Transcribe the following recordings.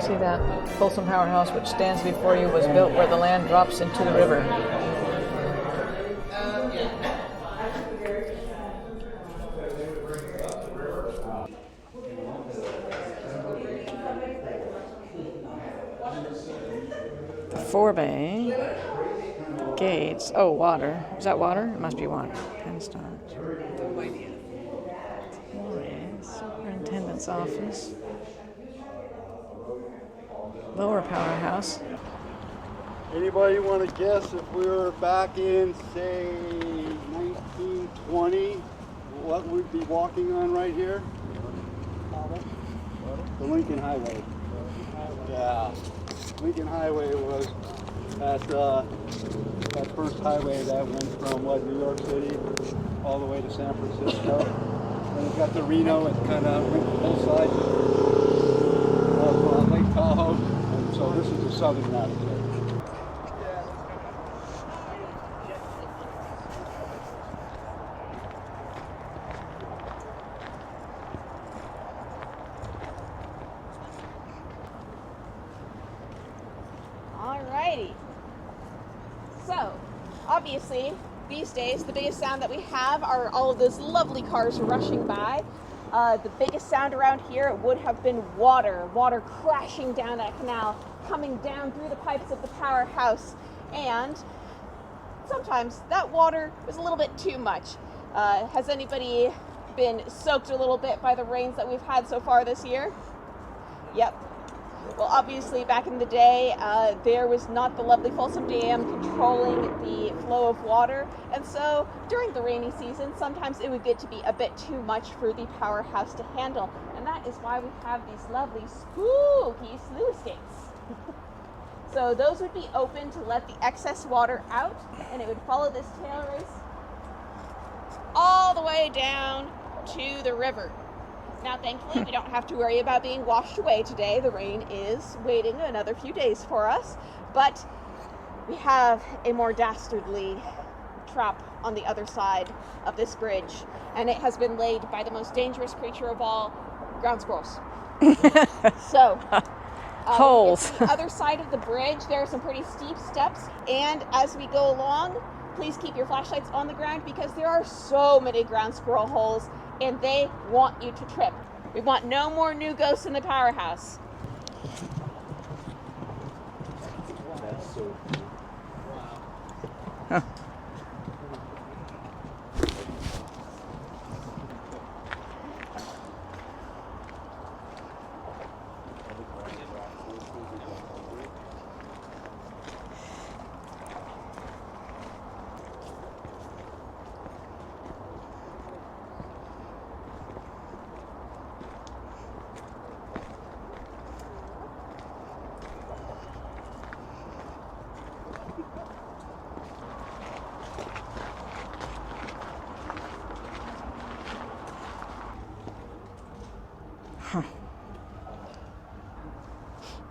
See that Folsom Powerhouse, which stands before you, was built where the land drops into the river. The forebay gates. Oh, water. Is that water? It must be water. Penstock. Superintendent's office. Lower Powerhouse. Anybody want to guess if we were back in, say, 1920, what we'd be walking on right here? The Lincoln Highway. Yeah. Lincoln Highway was that first highway that went from New York City all the way to San Francisco. And it got to Reno and kind of went both sides of Lake Tahoe. And so this is the southern map. Alrighty. So, obviously, these days, the biggest sound that we have are all of those lovely cars rushing by. The biggest sound around here would have been water crashing down that canal, coming down through the pipes of the powerhouse, and sometimes that water was a little bit too much. Has anybody been soaked a little bit by the rains that we've had so far this year? Yep. Well, obviously, back in the day, there was not the lovely Folsom Dam controlling the flow of water, and so during the rainy season, sometimes it would get to be a bit too much for the powerhouse to handle, and that is why we have these lovely spooky sluice gates. So those would be open to let the excess water out, and it would follow this tail race all the way down to the river. Now, thankfully, we don't have to worry about being washed away today. The rain is waiting another few days for us, but we have a more dastardly trap on the other side of this bridge, and it has been laid by the most dangerous creature of all, ground squirrels. So, holes. On the other side of the bridge, there are some pretty steep steps, and as we go along, please keep your flashlights on the ground because there are so many ground squirrel holes, and they want you to trip. We want no more new ghosts in the powerhouse. That's so cool. Wow. Huh.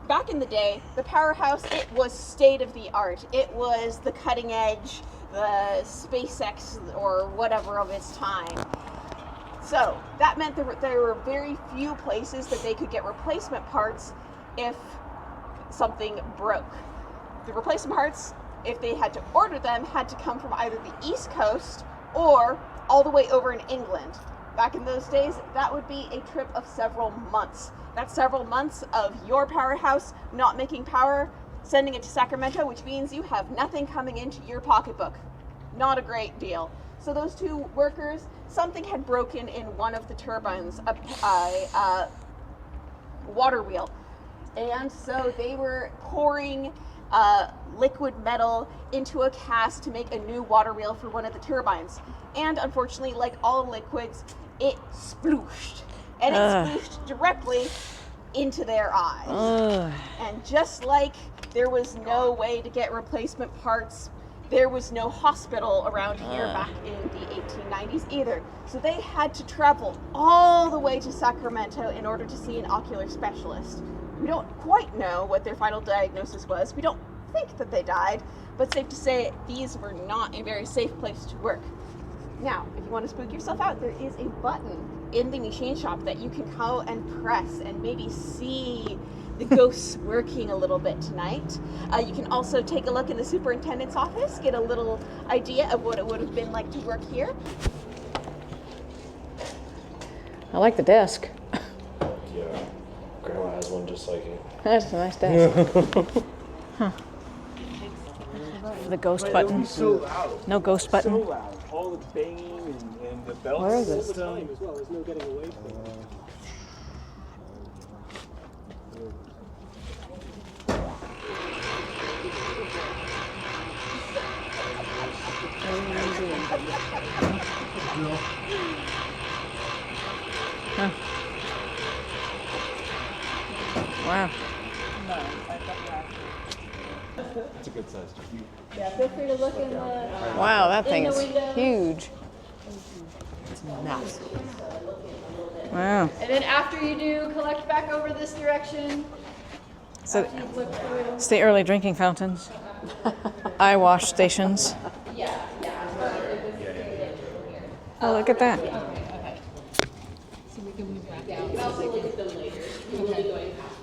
Back in the day, the powerhouse, it was state of the art. It was the cutting edge, the SpaceX or whatever of its time. So that meant there were very few places that they could get replacement parts if something broke. The replacement parts, if they had to order them, had to come from either the East Coast or all the way over in England. Back in those days, that would be a trip of several months. That's several months of your powerhouse not making power, sending it to Sacramento, which means you have nothing coming into your pocketbook. Not a great deal. So those two workers, something had broken in one of the turbines, a water wheel. And so they were pouring liquid metal into a cask to make a new water wheel for one of the turbines. And unfortunately, like all liquids, it splooshed. And it splooshed directly into their eye. And just like there was no way to get replacement parts, there was no hospital around here back in the 1890s either. So they had to travel all the way to Sacramento in order to see an ocular specialist. We don't quite know what their final diagnosis was. We don't think that they died, but safe to say these were not a very safe place to work. Now, if you want to spook yourself out, there is a button in the machine shop that you can go and press and maybe see the ghosts working a little bit tonight. You can also take a look in the superintendent's office, get a little idea of what it would have been like to work here. I like the desk. Yeah. Grandma has one just like it. That's a nice desk. Huh. The ghost button. So loud. No ghost button. So loud. All the banging and the bells. Where is it? All the time as well. There's no getting away from it. Huh. Wow. It's a good size. Yeah, feel free to look in the Wow, that thing the is windows. huge. Wow. And then after you do, collect back over this direction. So After you've looked through. it's the early drinking fountains. Eye wash stations. Oh, look at that.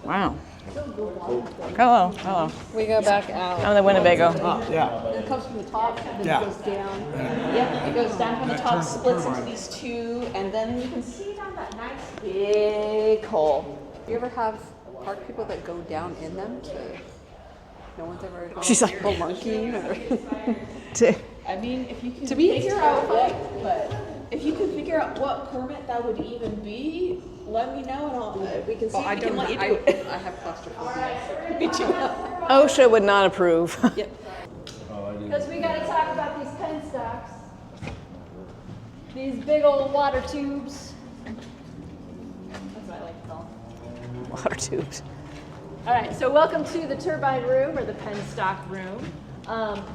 Wow. Hello, hello. We go back out. I'm the Winnebago. It comes from the top, then it goes down. Yep, it goes down from the top, splits into these two, and then you can see down that nice big hole. You ever have park people that go down in them to? No one's ever. She's like- monkeying or. I mean, if you can To me, it's figure out but if you can figure out what permit that would even be, let me know and we can see if I we can don't. let you I do it. have claustrophobia. Me too. OSHA would not approve. Yep. Because we got to talk about these pen stocks. These big old water tubes. That's what I like to call them. Water tubes. All right, so welcome to the turbine room or the pen stock room.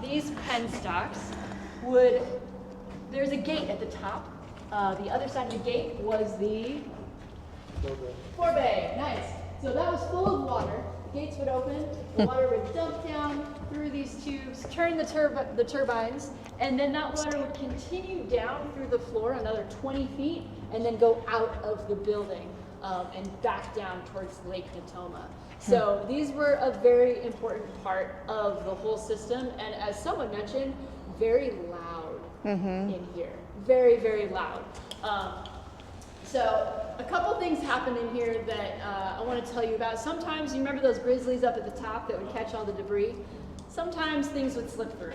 These pen stocks would, there's a gate at the top. The other side of the gate was the forebay. Nice. So that was full of water. The gates would open, the water would dump down through these tubes, turn the turbines, and then that water would continue down through the floor another 20 feet and then go out of the building and back down towards Lake Natoma. So these were a very important part of the whole system, and as someone mentioned, very loud in here. Very, very loud. So a couple things happened in here that I want to tell you about. Sometimes, you remember those grizzlies up at the top that would catch all the debris? Sometimes things would slip through.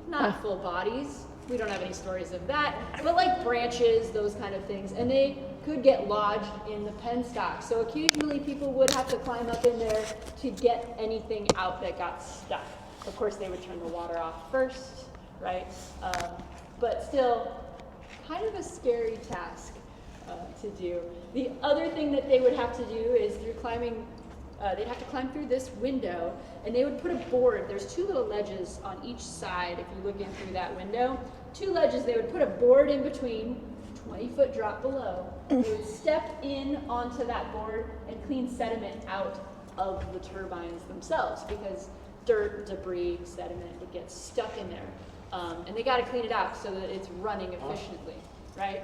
Not full bodies. We don't have any stories of that. But like branches, those kind of things. And they could get lodged in the pen stock. So occasionally people would have to climb up in there to get anything out that got stuck. Of course, they would turn the water off first, right? But still, kind of a scary task to do. The other thing that they would have to do is through climbing, they'd have to climb through this window, and they would put a board. There's two little ledges on each side if you look in through that window. Two ledges, they would put a board in between, 20-foot drop below. They would step in onto that board and clean sediment out of the turbines themselves because dirt, debris, sediment, it gets stuck in there. And they got to clean it out so that it's running efficiently, right?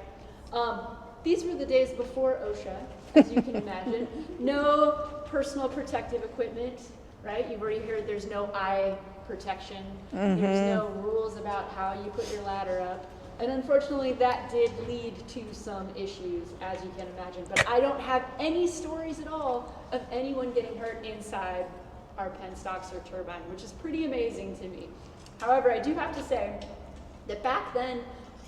These were the days before OSHA, as you can imagine. No personal protective equipment, right? You've already heard there's no eye protection. There's no rules about how you put your ladder up. And unfortunately, that did lead to some issues, as you can imagine. But I don't have any stories at all of anyone getting hurt inside our pen stocks or turbine, which is pretty amazing to me. However, I do have to say that back then,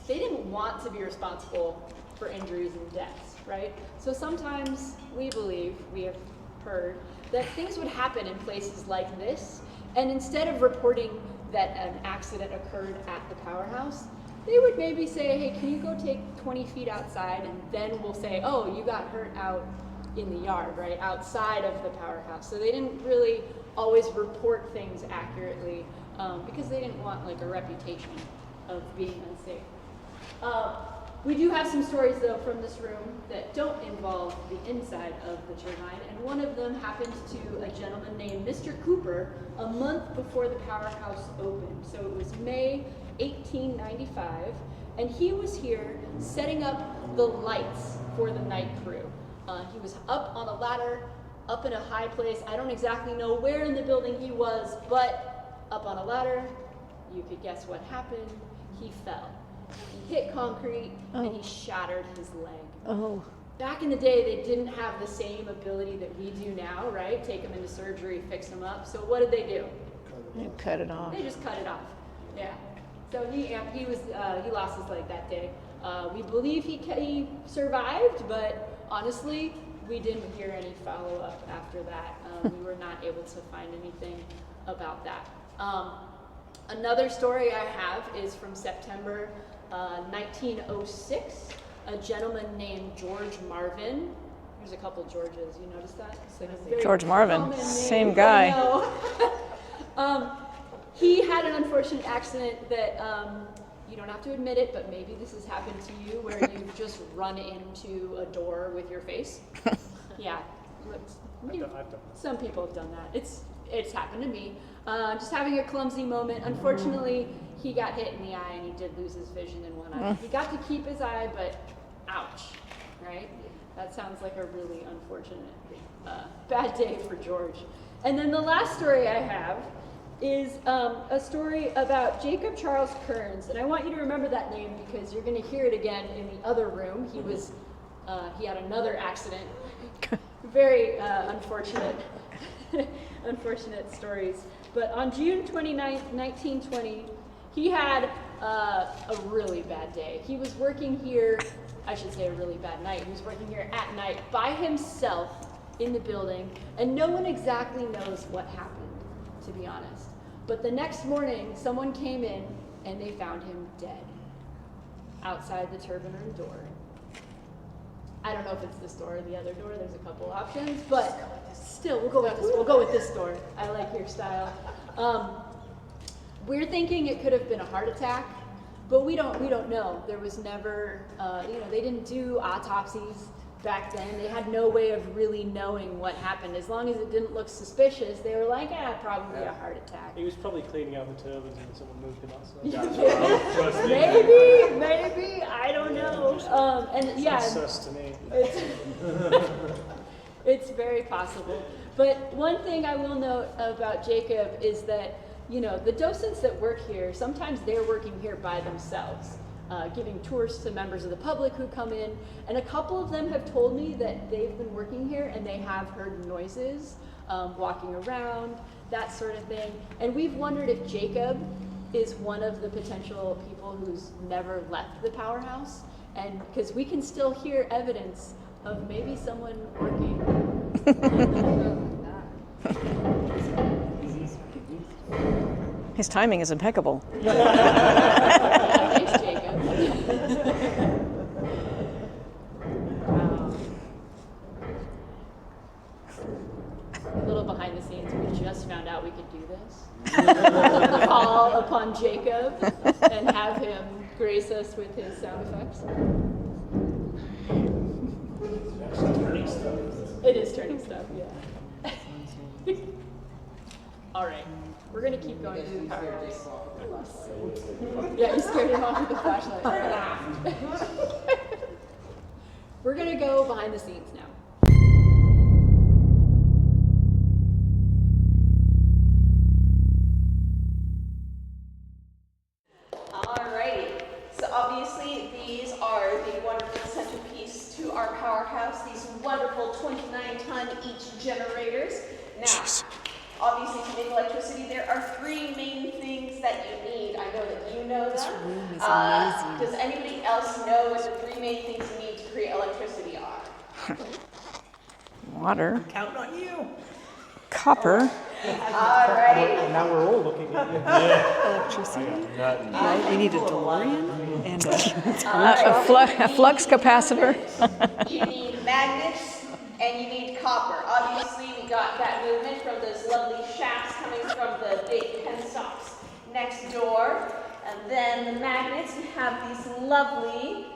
they didn't want to be responsible for injuries and deaths, right? So sometimes we believe, we have heard, that things would happen in places like this, and instead of reporting that an accident occurred at the powerhouse, they would maybe say, hey, can you go take 20 feet outside, and then we'll say, oh, you got hurt out in the yard, right, outside of the powerhouse. So they didn't really always report things accurately because they didn't want like a reputation of being unsafe. We do have some stories though from this room that don't involve the inside of the turbine, and one of them happened to a gentleman named Mr. Cooper a month before the powerhouse opened. So it was May 1895, and he was here setting up the lights for the night crew. He was up on a ladder up in a high place. I don't exactly know where in the building he was, but up on a ladder. You could guess what happened. He fell. He hit concrete and he shattered his leg. Oh. Back in the day, they didn't have the same ability that we do now, right? Take him into surgery, fix him up. So what did they do? You cut it off. They just cut it off. Yeah. So he lost his leg that day. We believe he survived, but honestly, we didn't hear any follow-up after that. We were not able to find anything about that. Another story I have is from September 1906. A gentleman named George Marvin. There's a couple Georges. You notice that? It's like a very George Marvin, common name. same guy. I know. He had an unfortunate accident that you don't have to admit it, but maybe this has happened to you, where you've just run into a door with your face. Yeah, some people have done that. It's happened to me. Just having a clumsy moment. Unfortunately, he got hit in the eye and he did lose his vision in one eye. He got to keep his eye, but ouch, right? That sounds like a really unfortunate bad day for George. And then the last story I have is a story about Jacob Charles Kerns. And I want you to remember that name because you're going to hear it again in the other room. He had another accident. Very unfortunate, unfortunate stories. But on June 29th, 1920, he had a really bad day. He was working here, I should say a really bad night. He was working here at night by himself in the building, and no one exactly knows what happened, to be honest. But the next morning, someone came in and they found him dead outside the turbine room door. I don't know if it's this door or the other door. There's a couple options, but still, we'll go with this door. I like your style. We're thinking it could have been a heart attack, but we don't know. There was never, they didn't do autopsies back then. They had no way of really knowing what happened. As long as it didn't look suspicious, they were like, probably a heart attack. He was probably cleaning out the turbines and someone moved him outside. Maybe, I don't know. And yeah, Sus to me. It's very possible. But one thing I will note about Jacob is that, the docents that work here, sometimes they're working here by themselves, giving tours to members of the public who come in. And a couple of them have told me that they've been working here and they have heard noises, walking around, that sort of thing. And we've wondered if Jacob is one of the potential people who's never left the Powerhouse. And because we can still hear evidence of maybe someone working. His timing is impeccable. Thanks, Jacob. Wow. A little behind the scenes, we just found out we could do this. Call upon Jacob and have him grace us with his sound effects. It is turning stuff, yeah. All right, we're gonna keep going to the Powerhouse. Yeah, you scared him off with the flashlight. We're gonna go behind the scenes now. Alrighty, so obviously these are the wonderful centerpiece to our Powerhouse, these wonderful 29-ton each generators. Now, obviously to make electricity, there are three main things that you need. I know that you know them. This room is amazing. Does anybody else know what the three main things you need to create electricity are? Water. Counting on you. Copper. Alright. Now we're all looking at you. Electricity. Right? We need a DeLorean and A flux capacitor. You need magnets and you need copper. Obviously, we got that movement from those lovely shafts coming from the big penstocks next door. And then the magnets, we have these lovely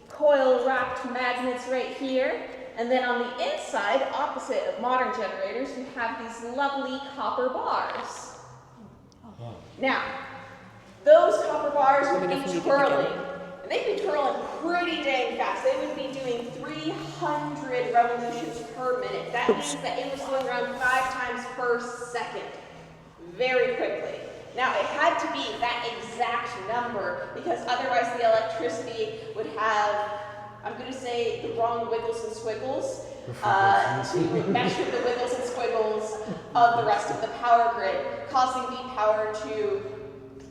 coil-wrapped magnets right here. And then on the inside, opposite of modern generators, we have these lovely copper bars. Now, those copper bars will be twirling. And they'd be twirling pretty dang fast. They would be doing 300 revolutions per minute. That means that it was going around 5 times per second. Very quickly. Now, it had to be that exact number because otherwise the electricity would have, I'm going to say, the wrong wiggles and squiggles to mesh with the wiggles and squiggles of the rest of the power grid, causing the power to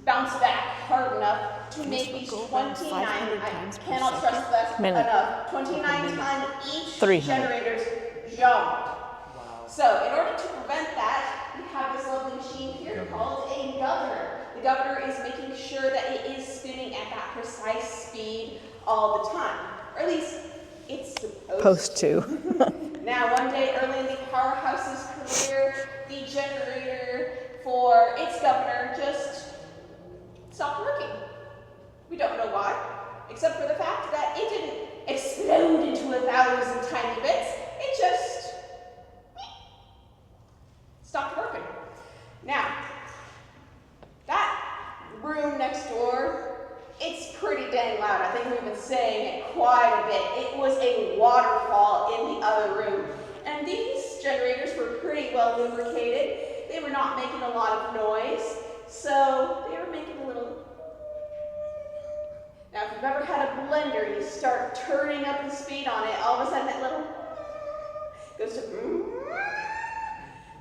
bounce back hard enough to make these 29, I cannot stress that enough, 29 times each 300. generators jump. So, in order to prevent that, we have this lovely machine here called a governor. The governor is making sure that it is spinning at that precise speed all the time. Or at least, it's supposed to. Now, one day early in the Powerhouse's career, the generator for its governor just stopped working. We don't know why, except for the fact that it didn't explode into 1,000 tiny bits. It just stopped working. Now, that room next door, it's pretty dang loud. I think we've been saying it quite a bit. It was a waterfall in the other room. And these generators were pretty well lubricated. They were not making a lot of noise, so they were making a little. Now, if you've ever had a blender, you start turning up the speed on it, all of a sudden that little goes to.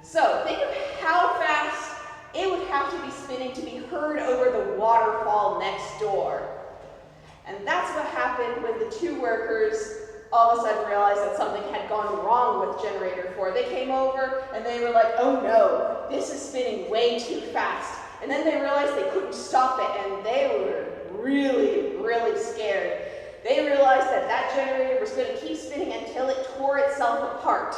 So think of how fast it would have to be spinning to be heard over the waterfall next door. And that's what happened when the two workers all of a sudden realized that something had gone wrong with generator 4. They came over and they were like, oh no, this is spinning way too fast. And then they realized they couldn't stop it, and they were really, really scared. They realized that that generator was going to keep spinning until it tore itself apart.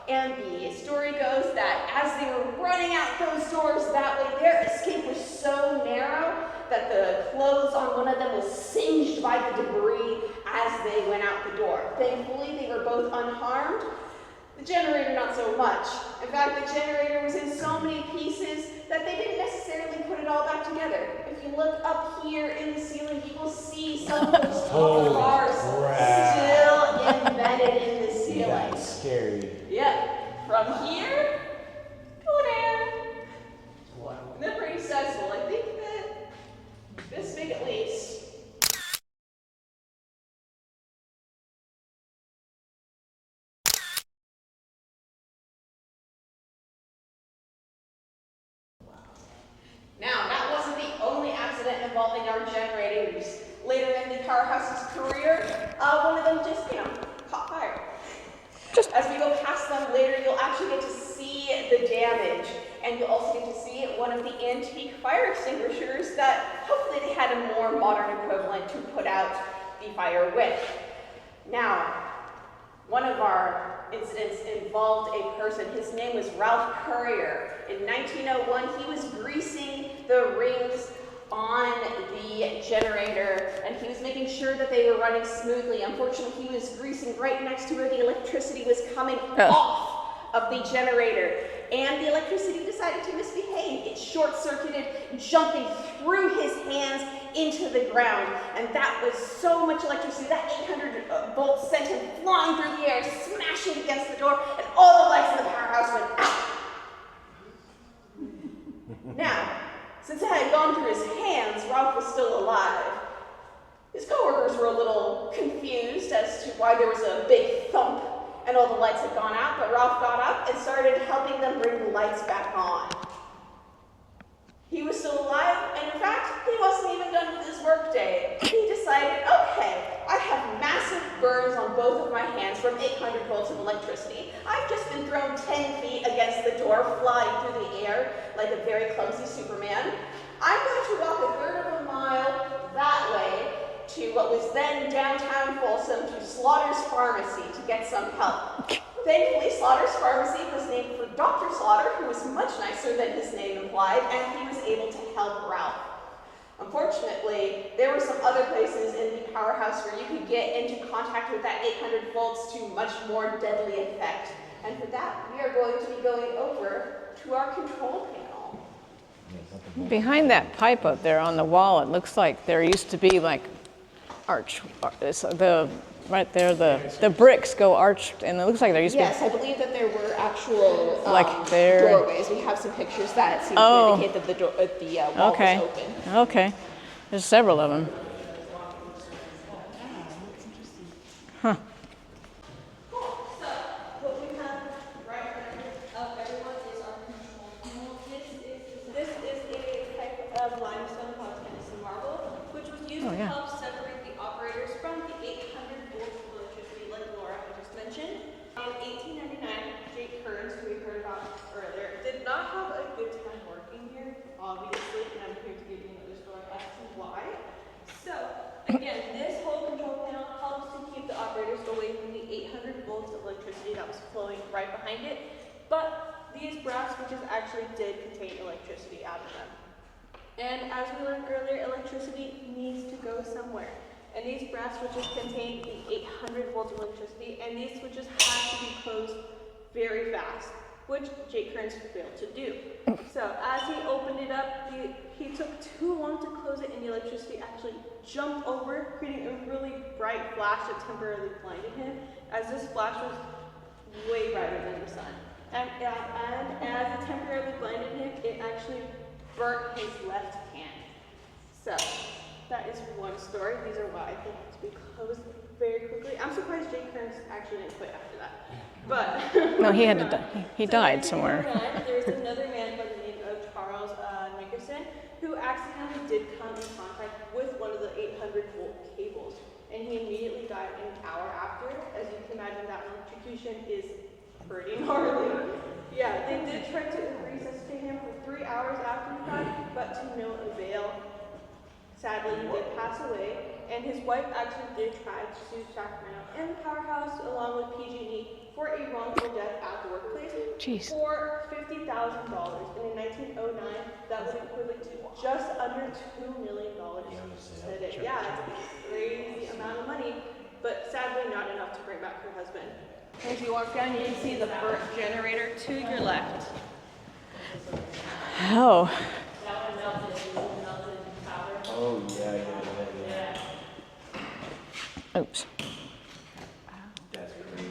And the story goes that as they were running out those doors that way, their escape was so narrow that the clothes on one of them was singed by the debris as they went out the door. Thankfully, they were both unharmed. The generator, not so much. In fact, the generator was in so many pieces that they didn't necessarily put it all back together. If you look up here in the ceiling, you will see some of those copper bars still embedded in the ceiling. That's scary. Yep. From here to there. And they're pretty sizable. I think that this big at least. Now, that wasn't the only accident involving our generators. Later in the Powerhouse's career, one of them just, caught fire. As we go past them later, you'll actually get to see the damage. And you'll also get to see one of the antique fire extinguishers that hopefully they had a more modern equivalent to put out the fire with. Now, one of our incidents involved a person. His name was Ralph Currier. In 1901, he was greasing the rings on the generator, and he was making sure that they were running smoothly. Unfortunately, he was greasing right next to where the electricity was coming off of the generator, and the electricity decided to misbehave. It short-circuited, jumping through his hands into the ground, and that was so much electricity that 800 volts sent him flying through the air, smashing against the door, and all the lights in the powerhouse went out. Now, since it had gone through his hands, Ralph was still alive. His coworkers were a little confused as to why there was a big thump and all the lights had gone out, but Ralph got up and started helping them bring the lights back on. He was still alive, and in fact, he wasn't even done with his workday. He decided, okay, I have massive burns on both of my hands from 800 volts of electricity. I've just been thrown 10 feet against the door, flying through the air like a very clumsy Superman. I'm going to walk a third of a mile that way to what was then downtown Folsom to Slaughter's Pharmacy to get some help. Thankfully, Slaughter's Pharmacy was named for Dr. Slaughter, who was much nicer than his name implied, and he was able to help Ralph. Unfortunately, there were some other places in the powerhouse where you could get into contact with that 800 volts to much more deadly effect. And for that, we are going to be going over to our control panel. Behind that pipe up there on the wall, it looks like there used to be like arch. It's the right there. The bricks go arched, and it looks like there used to Yes, I believe that there were actual Like there- doorways. We have some pictures that seem Oh. to indicate that the wall Okay. was open. Okay. There's several of them. Huh. What we have right of everyone is our control panel. This is a type of limestone called Tennessee marble, which was used Oh, to yeah. help separate the operators from the 800 volts of electricity, like Laura had just mentioned. In 1899, Jake Kerns, who we heard about earlier, did not have a good time working here, obviously, and I'm here to give you another story as to why. So, again, this whole control panel helps to keep the operators away from the 800 volts of electricity that was flowing right behind it, but these brass switches actually did contain electricity out of them. And as we learned earlier, electricity needs to go somewhere. And these brass switches contain the 800 volts of electricity, and these switches have to be closed very fast, which Jake Kerns failed to do. So as he opened it up, he took too long to close it, and the electricity actually jumped over, creating a really bright flash that temporarily blinded him, as this flash was way brighter than the sun. And as it temporarily blinded him, it actually burnt his left hand. So that is one story. These are why I think it's to be closed very quickly. I'm surprised Jake Kerns actually didn't quit after that. But No, he had to die. He died in somewhere. 1809, there was another man by the name of L Nickerson who accidentally did come in contact with one of the 800 volt cables, and he immediately died an hour after. As you can imagine, that electrocution is pretty gnarly. Yeah, they did try to resuscitate him for 3 hours after he died, but to no avail. Sadly, he did pass away, and his wife actually did try to sue Sacramento and the Powerhouse along with PG&E for a wrongful death at the workplace Jeez. for $50,000. And in 1909, that would equivalent to just under $2 million today. Yeah, it's a crazy amount of money, but sadly not enough to bring back her husband. As you walk down, you can see the burnt generator to your left. Oh. Oh yeah, yeah. Oops. That's crazy.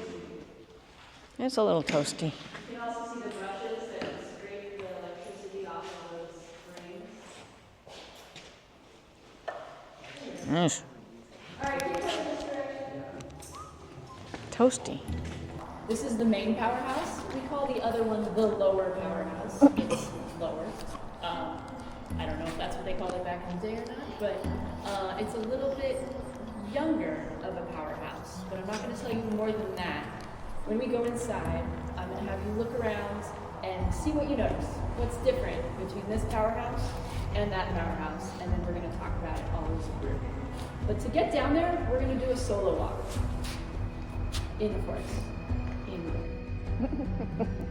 It's a little toasty. You can also see the brushes that scrape the electricity off of those springs. Yes. All right, keep going this direction. Toasty. This is the main powerhouse. We call the other one the lower powerhouse. It's lower. I don't know if that's what they called it back in the day or not, but it's a little bit younger of a powerhouse. But I'm not going to tell you more than that. When we go inside, I'm going to have you look around and see what you notice. What's different between this powerhouse and that powerhouse, and then we're going to talk about it all as a group. But to get down there, we're going to do a solo walk in the forest.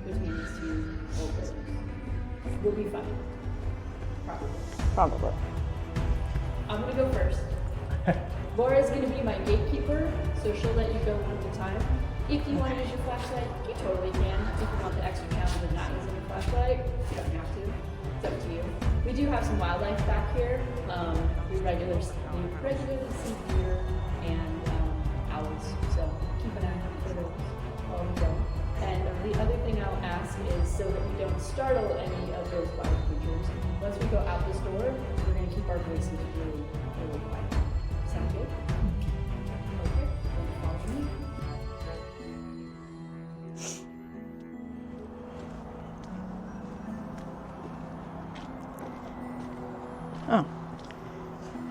Between these two old buildings. Will be fun. Probably. I'm gonna go first. Laura's gonna be my gatekeeper, so she'll let you go one at a time. If you want to use your flashlight, you totally can. If you want the extra challenge of not using your flashlight, you don't have to. It's up to you. We do have some wildlife back here. We regularly see deer and owls, so keep an eye out for those while we go. And the other thing I'll ask is so that we don't startle any of those wild creatures. Once we go out this door, we're going to keep our voices really, really quiet. Sound good? Okay, then follow me. Oh.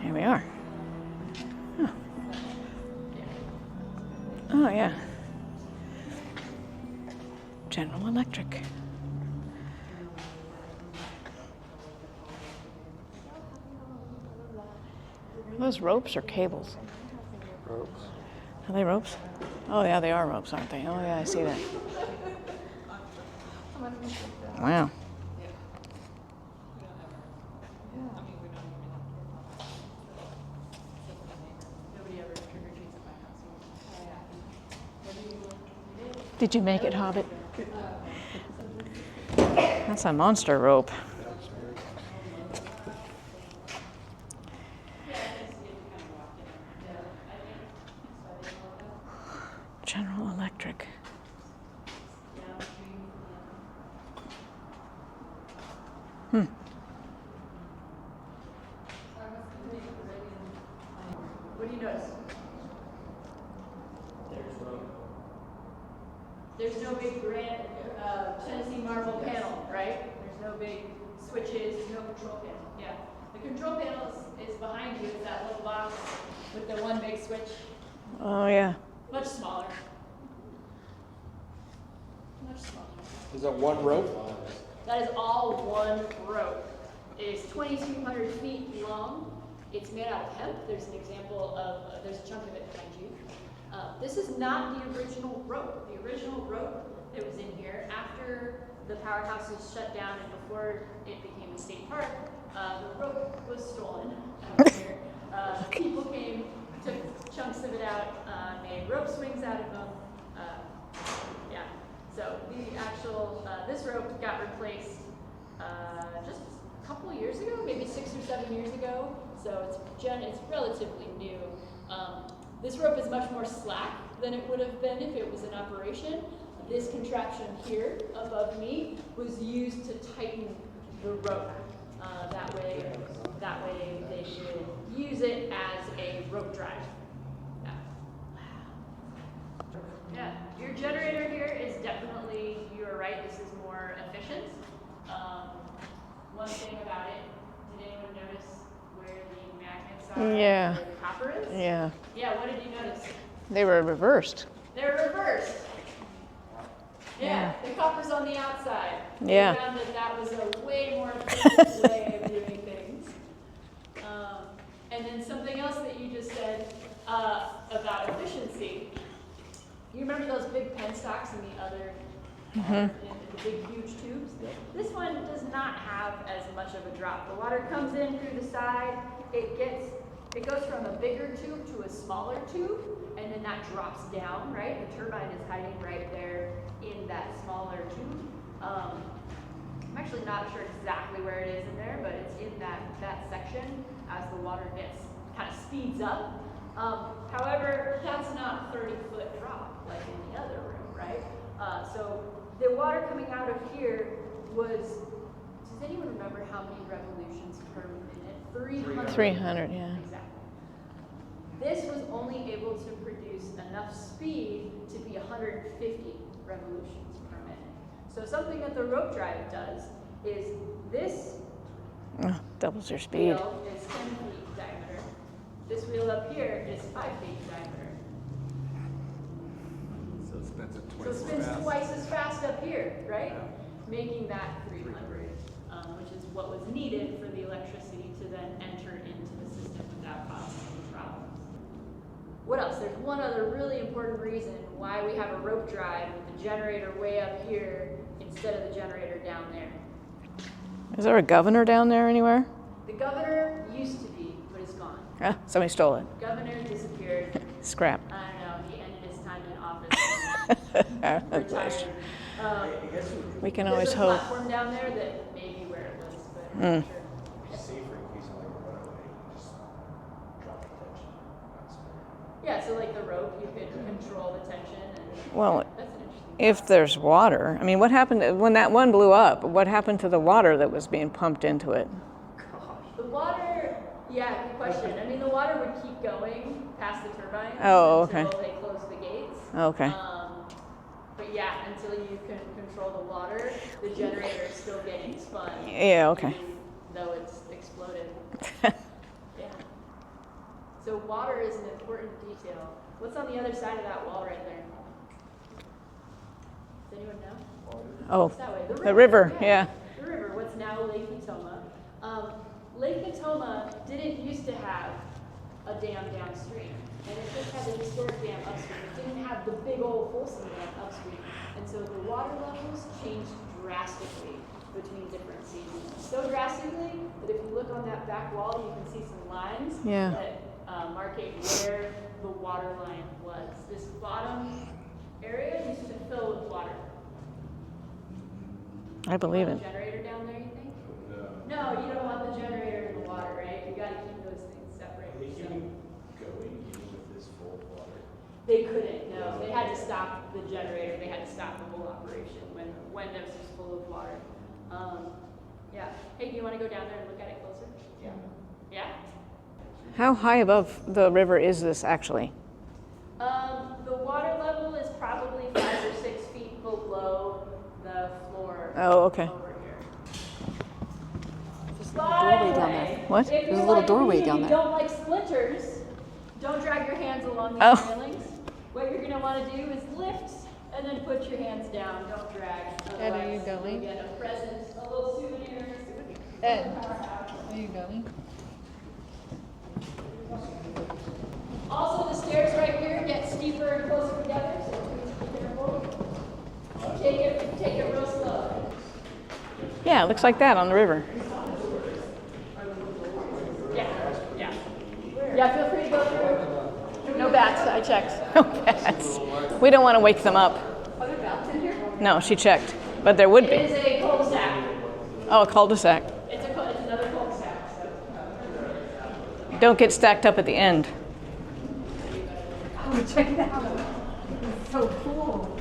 Here we are. Oh. Oh, yeah. General Electric. Are those ropes or cables? Ropes. Are they ropes? Oh, yeah, they are ropes, aren't they? Oh, yeah, I see that. Wow. Did you make it, Hobbit? That's a monster rope. What do you notice? There's no big grand Tennessee marble panel, right? There's no big switches, there's no control panel. Yeah. The control panel is behind you. It's that little box with the one big switch. Oh, yeah. Much smaller. Much smaller. Is that one rope? That is all one rope. It is 2,200 feet long. It's made out of hemp. There's an example of, there's a chunk of it behind you. This is not the original rope. The original rope that was in here after the Powerhouse was shut down and before it became a state park, the rope was stolen out of here. People came, took chunks of it out, made rope swings out of them. Yeah. So the actual, this rope got replaced just a couple of years ago, maybe 6 or 7 years ago. So it's relatively new. This rope is much more slack than it would have been if it was in operation. This contraption here above me was used to tighten the rope. That way they should use it as a rope drive. Yeah, your generator here is definitely, you are right, this is more efficient. One thing about it, did anyone notice where the magnets are? Yeah. Where the copper is? Yeah. Yeah, what did you notice? They were reversed. They're reversed. Yeah, the copper's on the outside. Yeah. We found that was a way more efficient way of doing things. And then something else that you just said about efficiency. You remember those big penstocks and the other, the big huge tubes? This one does not have as much of a drop. The water comes in through the side. It goes from a bigger tube to a smaller tube, and then that drops down, right? The turbine is hiding right there in that smaller tube. I'm actually not sure exactly where it is in there, but it's in that section as the water kind of speeds up. However, that's not a 30-foot drop like in the other room, right? So the water coming out of here was, does anyone remember how many revolutions per minute? 300, yeah. Exactly. This was only able to produce enough speed to be 150 revolutions per minute. So something that the rope drive does is this Doubles your speed. wheel is 10 feet diameter. This wheel up here is 5 feet diameter. So it spins it So twice it as spins fast. twice as fast up here, right? Making that 300, which is what was needed for the electricity to then enter into the system without causing any problems. What else? There's one other really important reason why we have a rope drive with the generator way up here instead of the generator down there. Is there a governor down there anywhere? The governor used to be, but it's gone. Ah, somebody stole it. Governor disappeared. Scrap. I don't know, he ended his time in office. Retired. We can There's always a hope. platform down there that may be where it was, but I'm not sure. Safer in case of like a runaway, just drop the tension. That's fair. Yeah, so like the rope, you could control the tension, and Well, that's an interesting. if there's water, I mean, what happened when that one blew up? What happened to the water that was being pumped into it? The water, yeah, good question. I mean, the water would keep going past the turbines Oh, okay. until they close the gates. Okay. But yeah, until you can control the water, the generator is still getting spun. Yeah, okay. Even though it's exploded. Yeah. So water is an important detail. What's on the other side of that wall right there? Does anyone know? Oh, What's that way? the river, yeah. The river, what's now Lake Natoma. Lake Natoma didn't used to have a dam downstream, and it just had the historic dam upstream. It didn't have the big old Folsom dam upstream, and so the water levels changed drastically between different seasons. So drastically that if you look on that back wall, you can see some lines Yeah. that markate where the water line was. This bottom area used to fill with water. I believe Want it. a generator down there, you think? No, you don't want the generator in the water, right? You gotta keep those things separate. They So- can going even with this full of water. They couldn't, no. They had to stop the generator. They had to stop the whole operation when this was full of water. Yeah. Hey, do you want to go down there and look at it closer? Yeah. Yeah? How high above the river is this actually? The water level is probably 5 or 6 feet below the floor. Oh, okay. Over here. There's a doorway down there. What? If There's you're a little like doorway me down and you there. don't like splinters, don't drag your hands along these Oh. railings. What you're going to want to do is lift and then put your hands down. Don't drag. Ed, are you Otherwise, going? you'll get a present, a little souvenir. Ed, Powerhouse. are you going? Also, the stairs right here get steeper and closer together, so please be careful. Take it real slow. Yeah, it looks like that on the river. Yeah, feel free to go through. No bats, I checked. No bats. We don't want to wake them up. Are there bats in here? No, she checked, but there would It be. is a cul-de-sac. Oh, a cul-de-sac. It's another cul-de-sac. So. Don't get stacked up at the end. Oh, check it out. It's so cool.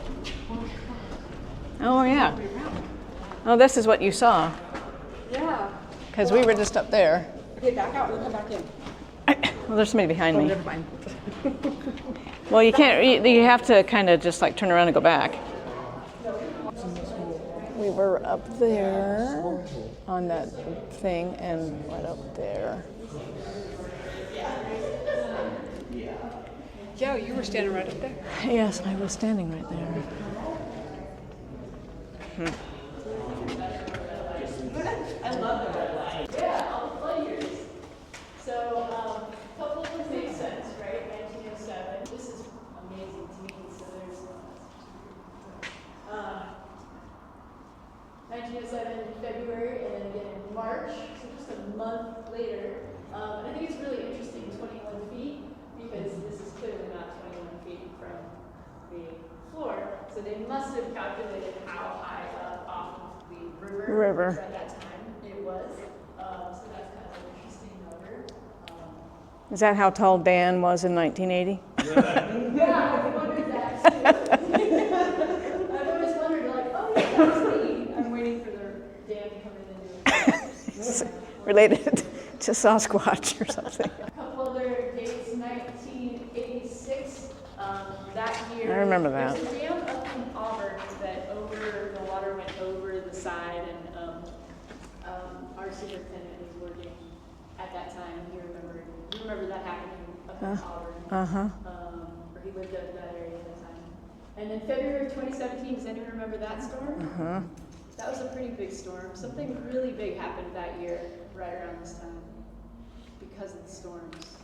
Oh, yeah. Oh, this is what you saw, Yeah. because we were just up there. Okay, back out. We'll come back in. Well, there's somebody behind Oh, me. never mind. Well, you can't, you have to kind of just like turn around and go back. We were up there on that thing and right up there. Joe, you were standing right up there. Yes, I was standing right there. Yeah, all the flood years. So, a couple of things make sense, right? 1907. This is amazing to me. So there's 1907 in February and then again in March, so just a month later. And I think it's really interesting, 21 feet, because this is clearly not 21 feet from the floor. So they must have calculated how high up off of the river. At that time it was. So that's kind of an interesting number. Is that how tall Dan was in 1980? Yeah, I wondered that too. I've always wondered, like, oh yeah, that was me. I'm waiting for the dam to come in and do it. Related to Sasquatch or something. A couple other dates, 1986. That year, I remember that. There's a dam up in Auburn that the water went over the side, and our superintendent was working at that time. You remember that happening up in Auburn. Or he lived up in that area at the time. And then February of 2017, does anyone remember that storm? That was a pretty big storm. Something really big happened that year, right around this time, because of the storms.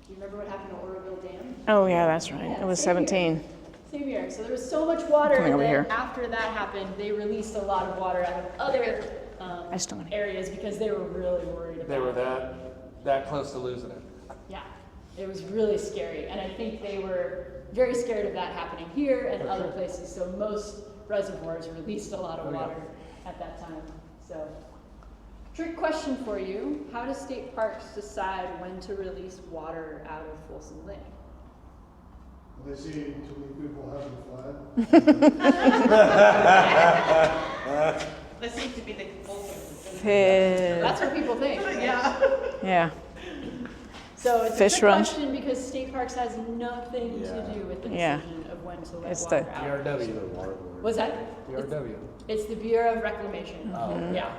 Do you remember what happened to Oroville Dam? Oh, yeah, that's right. It was 17. Same year. So there was so much water, Coming and over then here. after that happened, they released a lot of water out of other I just don't want to. areas because they were really worried about They were it. that close to losing it. Yeah, it was really scary, and I think they were very scared of that happening here and other places. So most reservoirs released a lot of water at that time. So, trick question for you: how do state parks decide when to release water out of Folsom Lake? They see too many people having fun. That seems to be the compulsion. That's what people think. Yeah. So it's Fish a trick runs. question because state parks has nothing to do with the Yeah. decision of when to let It's water the- out. DRW. Was that? DRW. It's the Bureau of Reclamation. Mm-hmm. Yeah.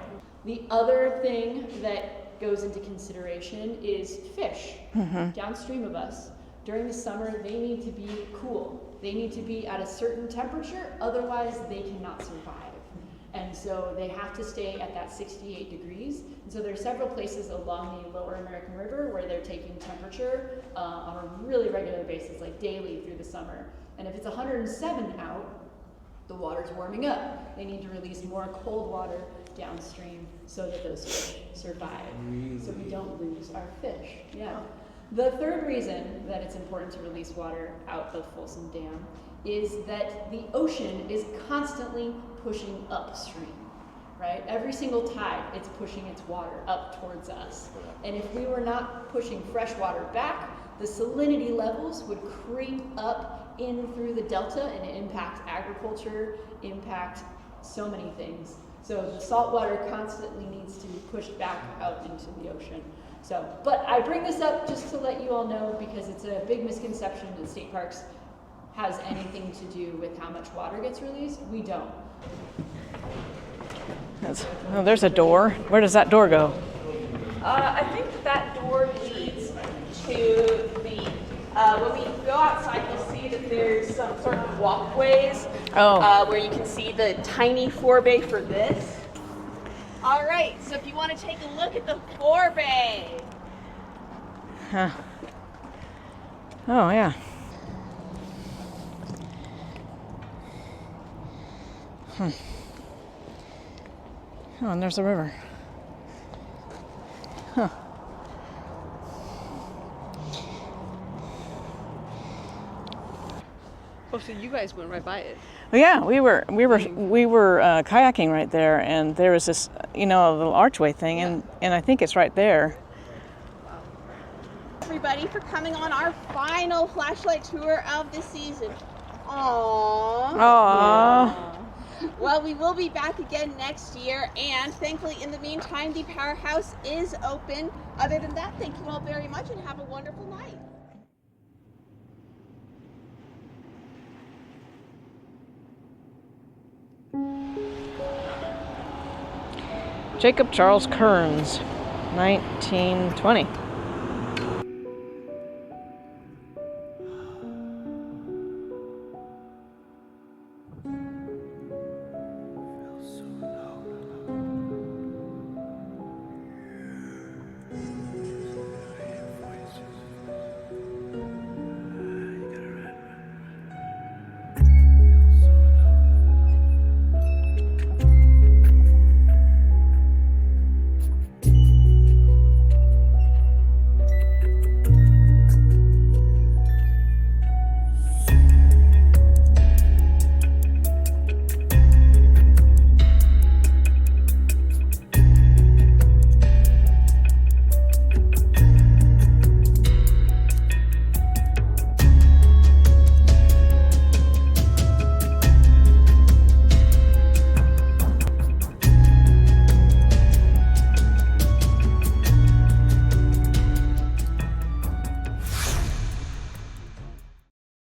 The other thing that goes into consideration is fish downstream of us. During the summer, they need to be cool. They need to be at a certain temperature, otherwise they cannot survive. And so they have to stay at that 68 degrees. And so there are several places along the lower American River where they're taking temperature on a really regular basis, like daily through the summer. And if it's 107 out, the water's warming up. They need to release more cold water downstream so that those fish survive. So we don't lose our fish. Yeah. The third reason that it's important to release water out of Folsom Dam is that the ocean is constantly pushing upstream, right? Every single tide, it's pushing its water up towards us. And if we were not pushing fresh water back, the salinity levels would creep up in through the delta and impact agriculture, impact so many things. So the salt water constantly needs to be pushed back out into the ocean. So, but I bring this up just to let you all know because it's a big misconception that state parks has anything to do with how much water gets released. We don't. Oh, there's a door. Where does that door go? I think that door leads to the, when we go outside, you'll see that there's some sort of walkways where you can see the tiny forebay for this. All right, so if you want to take a look at the forebay. Huh. Oh, yeah. Oh, and there's the river. Huh. Oh, so you guys went right by it. Well, yeah, we were kayaking right there, and there was this, a little archway thing, and I think it's right there. Everybody for coming on our final flashlight tour of the season. Aww. Aww. Well, we will be back again next year, and thankfully, in the meantime, the Powerhouse is open. Other than that, thank you all very much, and have a wonderful night. Jacob Charles Kerns, 1920.